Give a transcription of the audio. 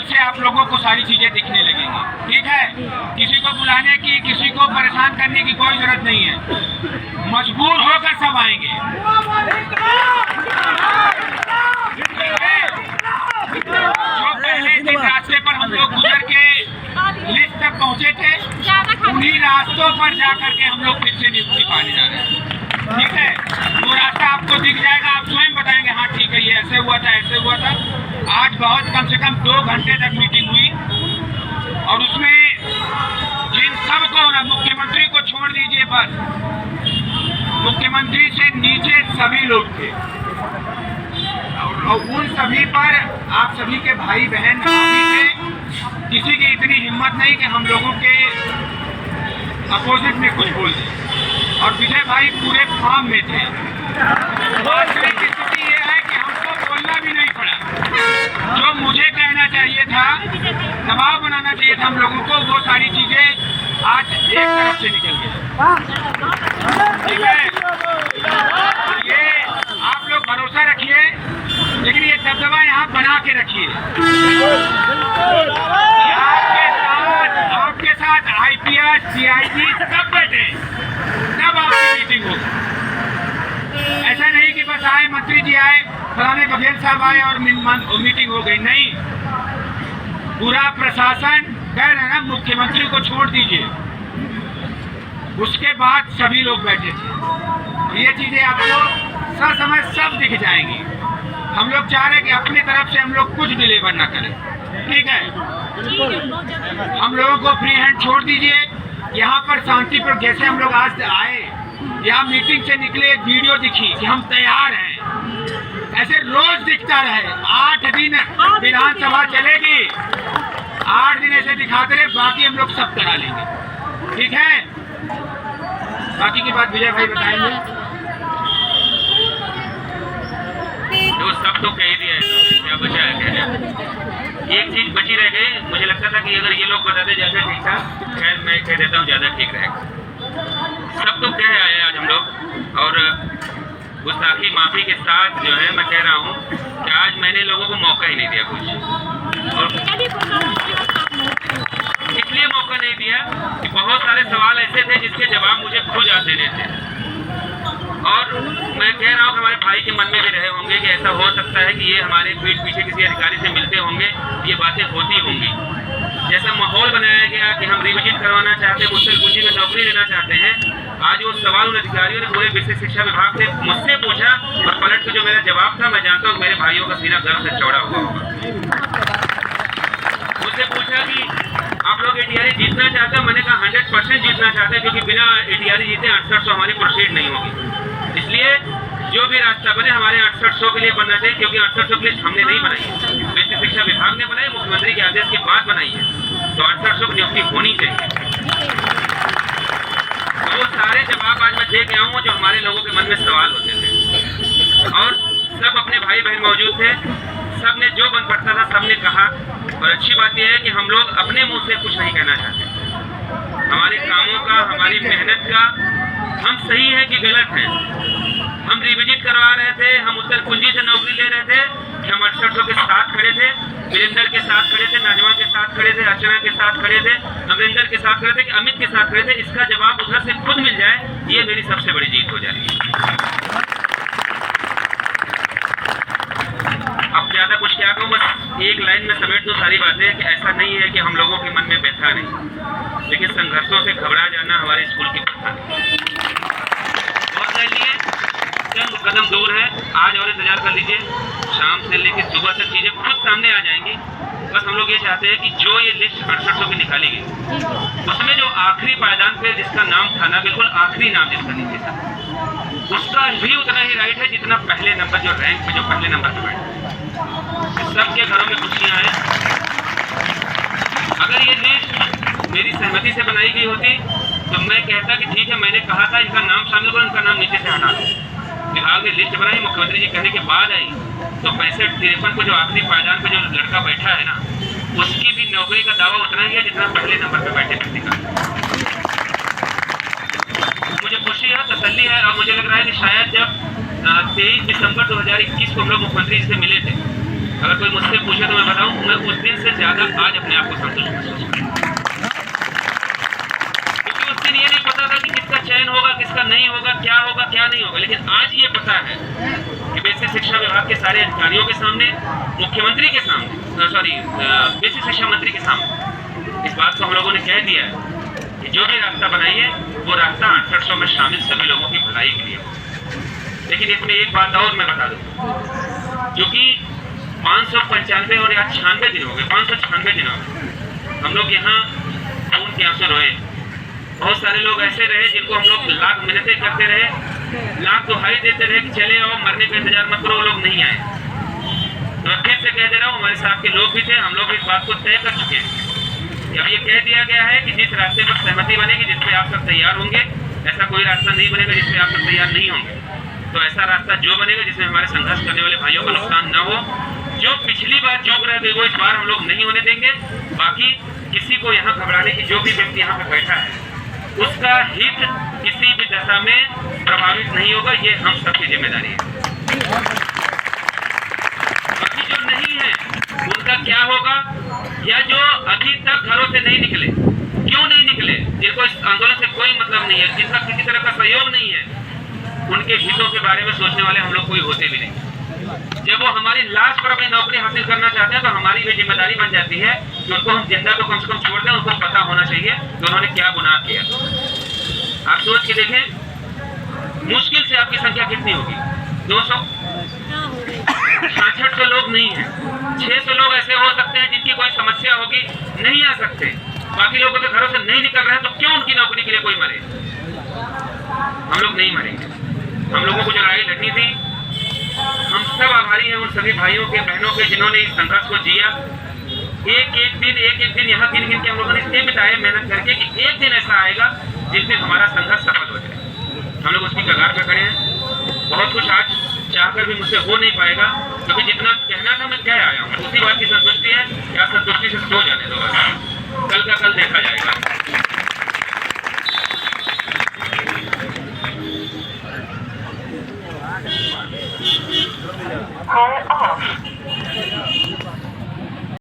कल से आप लोगों को सारी चीजें दिखने लगेंगी, ठीक है। किसी को बुलाने की, किसी को परेशान करने की कोई जरूरत नहीं है, मजबूर होकर सब आएंगे। जो पहले जिन रास्ते पर हम लोग गुजर के लिस्ट तक पहुंचे थे, उन्हीं रास्तों पर जाकर के हम लोग फिर से नियुक्ति पाने जा रहे हैं, ठीक है। वो रास्ता आपको दिख जाएगा, आप स्वयं बताएंगे हाँ ठीक है ये ऐसे हुआ था, ऐसे हुआ था। आज बहुत कम से कम 2 घंटे तक मीटिंग हुई और उसमें जिन सबको ना, मुख्यमंत्री को छोड़ दीजिए, बस मुख्यमंत्री से नीचे सभी लोग थे और उन सभी पर आप सभी के भाई बहन हावी थे। किसी की इतनी हिम्मत नहीं कि हम लोगों के अपोजिट में कुछ बोल दें और विजय भाई पूरे फॉर्म में थे। स्थिति ये है कि हमको बोलना भी नहीं पड़ा, जो मुझे कहना चाहिए था, दबाव बनाना चाहिए था हम लोगों को, वो सारी चीजें आज एक तरफ से निकल गई, ठीक है। ये आप लोग भरोसा रखिए, लेकिन ये दबदबा यहाँ बना के रखिए। आपके साथ IPS, CID सब बैठे, तब आपकी मीटिंग होगी। ऐसा नहीं कि बस आए मंत्री जी आए, फलाने बघेल साहब आए और मीटिंग हो गई, नहीं। पूरा प्रशासन कह रहे हैं ना, मुख्यमंत्री को छोड़ दीजिए, उसके बाद सभी लोग बैठे थे। ये चीजें आपको ससमय सब दिख जाएंगी। हम लोग चाह रहे हैं कि अपनी तरफ से हम लोग कुछ डिलीवर ना करें, ठीक है। हम लोगों को फ्री हैंड छोड़ दीजिए। यहाँ पर शांति पर जैसे हम लोग आज आए, यहाँ मीटिंग से निकले, एक वीडियो दिखी कि हम तैयार हैं, ऐसे रोज दिखता रहे। 8 दिन विधानसभा चलेगी, 8 दिन ऐसे दिखाते रहे, बाकी हम लोग सब करा लेंगे, ठीक है। बाकी की बात विजय भाई बताएंगे। जो सब तो कह दिया है, क्या बचा है? एक चीज बची रह गई। मुझे लगता था कि अगर ये लोग बताते ज़्यादा ठीक था, खैर मैं कह देता हूँ ज़्यादा ठीक रहेगा। सब तो कह आए आज हम लोग, और गुस्ताखी माफ़ी के साथ जो है मैं कह रहा हूँ कि आज मैंने लोगों को मौका ही नहीं दिया कुछ, और इसलिए मौका नहीं दिया कि बहुत सारे सवाल ऐसे थे जिसके जवाब मुझे खुद याद देने थे। और मैं कह रहा हूँ कि हमारे भाई के मन में भी रहे होंगे कि ऐसा हो सकता है कि ये हमारे पीठ पीछे किसी अधिकारी से मिलते होंगे, ये बातें होती होंगी। जैसा माहौल बनाया गया कि हम रिविजिट करवाना चाहते हैं, मुझसे कुंजी में नौकरी लेना चाहते हैं, आज वो सवाल उन अधिकारियों ने पूरे बेसिक शिक्षा विभाग से मुझसे पूछा और पलट के जो मेरा जवाब था, मैं जानता हूँ मेरे भाइयों का सीना गर्व से चौड़ा हुआ होगा। मुझसे पूछा कि आप लोग ATRE जीतना चाहते हैं, मैंने कहा 100% जीतना चाहते हैं, क्योंकि बिना ATRE जीते 6800 हमारी प्रोसीड नहीं होगी। इसलिए जो भी रास्ता बने हमारे 6800 के लिए बनना चाहिए, क्योंकि 6800 की लिस्ट हमने नहीं बनाई, बेसिक शिक्षा विभाग ने बनाई, मुख्यमंत्री के आदेश के बाद बनाई है, तो 6800 की नियुक्ति होनी चाहिए। तो वो सारे जवाब आज मैं दे के आऊँ जो हमारे लोगों के मन में सवाल होते थे, और सब अपने भाई बहन मौजूद थे, सब ने जो बन पड़ता था सब ने कहा। और अच्छी बात यह है कि हम लोग अपने मुँह से कुछ नहीं कहना चाहते, हमारे कामों का, हमारी मेहनत का, हम सही है कि गलत है। हम रिविजिट करवा रहे थे, हम उत्तर कुंजी से नौकरी ले रहे थे, हम 6800 के साथ खड़े थे, वीरेंद्र के साथ खड़े थे, नाजमा के साथ खड़े थे, अर्चना के साथ खड़े थे, अमरिंदर के साथ खड़े थे, कि अमित के साथ खड़े थे। इसका जवाब उधर से खुद मिल जाए, ये मेरी सबसे बड़ी जीत हो जाएगी। अब ज़्यादा कुछ क्या कहूँ, बस एक लाइन में समेट दो सारी बातें कि ऐसा नहीं है कि हम लोगों के मन में व्यथा नहीं, लेकिन संघर्षों से घबरा जाना हमारे स्कूल की प्रथा नहीं। चंद कदम दूर है, आज और इंतजार कर लीजिए, शाम से लेकर सुबह तक चीज़ें खुद सामने आ जाएंगी। बस हम लोग ये चाहते हैं कि जो ये लिस्ट 6800 की निकाली गई, उसमें जो आखिरी पायदान पे जिसका नाम था ना, बिल्कुल आखिरी नाम जिसका नीचे था, उसका भी उतना ही राइट है जितना पहले नंबर, जो रैंक पे जो पहले नंबर पे बैठे। सबके घरों में खुशियाँ हैं। अगर ये लिस्ट मेरी सहमति से बनाई गई होती तो मैं कहता कि ठीक है, मैंने कहा था इनका नाम शामिल करो, इनका नाम नीचे से हटा दो। विभाग ने लिस्ट बनाई, मुख्यमंत्री जी कहने के बाद आई, तो 65-53 को जो आखिरी पायदान पे जो लड़का बैठा है ना, उसकी भी नौकरी का दावा उतना ही है जितना पहले नंबर पे बैठे व्यक्ति का। मुझे खुशी है, तसल्ली है, और मुझे लग रहा है कि शायद जब 23 दिसंबर 2021 को हम लोग मुख्यमंत्री जी से मिले थे, अगर कोई मुझसे पूछे तो मैं बताऊं, मैं उस दिन से ज़्यादा आज अपने आप को संतुष्ट महसूस करता हूं। क्योंकि उस दिन ये नहीं पता था कि किसका चयन होगा, किसका नहीं होगा, क्या होगा, क्या नहीं होगा, लेकिन आज ये पता है कि बेसिक शिक्षा विभाग के सारे अधिकारियों के सामने, मुख्यमंत्री के सामने, बेसिक शिक्षा मंत्री के सामने इस बात को हम लोगों ने कह दिया है कि जो भी रास्ता बनाइए वो रास्ता 6800 में शामिल सभी लोगों की भलाई के लिए। लेकिन इसमें एक बात और मैं बता दूं, क्योंकि 595 और या 96 दिन हो गए, 596 दिन हो गए हम लोग यहाँ खून के आंसू रोए। बहुत सारे लोग ऐसे रहे जिनको हम लोग लाख मिन्नतें करते रहे, लाख दुहाई देते रहे कि चले आओ, मरने का इंतजार मत करो, वो लोग नहीं आए। तो मैं फिर से कह दे रहा हूँ, हमारे साथ के लोग भी थे, हम लोग इस बात को तय कर चुके हैं। अब ये कह दिया गया है कि जिस रास्ते पर सहमति बनेगी, जिस पे आप सब तैयार होंगे, ऐसा कोई रास्ता नहीं बनेगा जिस पे आप सब तैयार नहीं होंगे। तो ऐसा रास्ता जो बनेगा जिसमें हमारे संघर्ष करने वाले भाइयों का नुकसान न हो, जो पिछली बार चूक रहे थे वो इस बार हम लोग नहीं होने देंगे। बाकी किसी को यहाँ घबराने की, जो भी व्यक्ति यहाँ पे बैठा है उसका हित किसी भी दशा में प्रभावित नहीं होगा, ये हम सबकी जिम्मेदारी है। बाकी जो नहीं है उनका क्या होगा, या जो अभी तक घरों से नहीं निकले, क्यों नहीं निकले, जिनको इस आंदोलन से कोई मतलब नहीं है, जिनका किसी तरह का सहयोग नहीं है, उनके हितों के बारे में सोचने वाले हम लोग कोई होते भी नहीं। जब वो हमारी लाश पर अपनी नौकरी हासिल करना चाहते हैं तो हमारी भी जिम्मेदारी बन जाती है कि उनको हम जिंदा तो कम से कम छोड़ दें, उनको पता होना चाहिए कि उन्होंने क्या गुनाह किया। आप सोच के देखें, मुश्किल से आपकी संख्या कितनी होगी, 200, 600 लोग नहीं है, 600 लोग ऐसे हो सकते हैं जिनकी कोई समस्या होगी, नहीं आ सकते। बाकी लोगों के घरों से नहीं निकल रहे हैं, तो क्यों उनकी नौकरी के लिए कोई मरे? हम लोग नहीं मरेंगे। हम लोगों को जो लड़ाई लड़नी थी, हम सब आभारी हैं उन सभी भाइयों के, बहनों के, जिन्होंने इस संघर्ष को जिया। एक एक दिन यहाँ गिन गिन के हम लोगों ने इसलिए बिताए मेहनत करके कि एक दिन ऐसा आएगा जिस दिन हमारा संघर्ष सफल हो जाए। हम लोग उसकी कगार पर खड़े हैं। बहुत कुछ आज चाहकर भी मुझसे हो नहीं पाएगा, क्योंकि जितना कहना था मैं कह आया हूँ। उसी बात की संतुष्टि है, क्या संतुष्टि से सो जाने दो, कल का कल देखा जाएगा।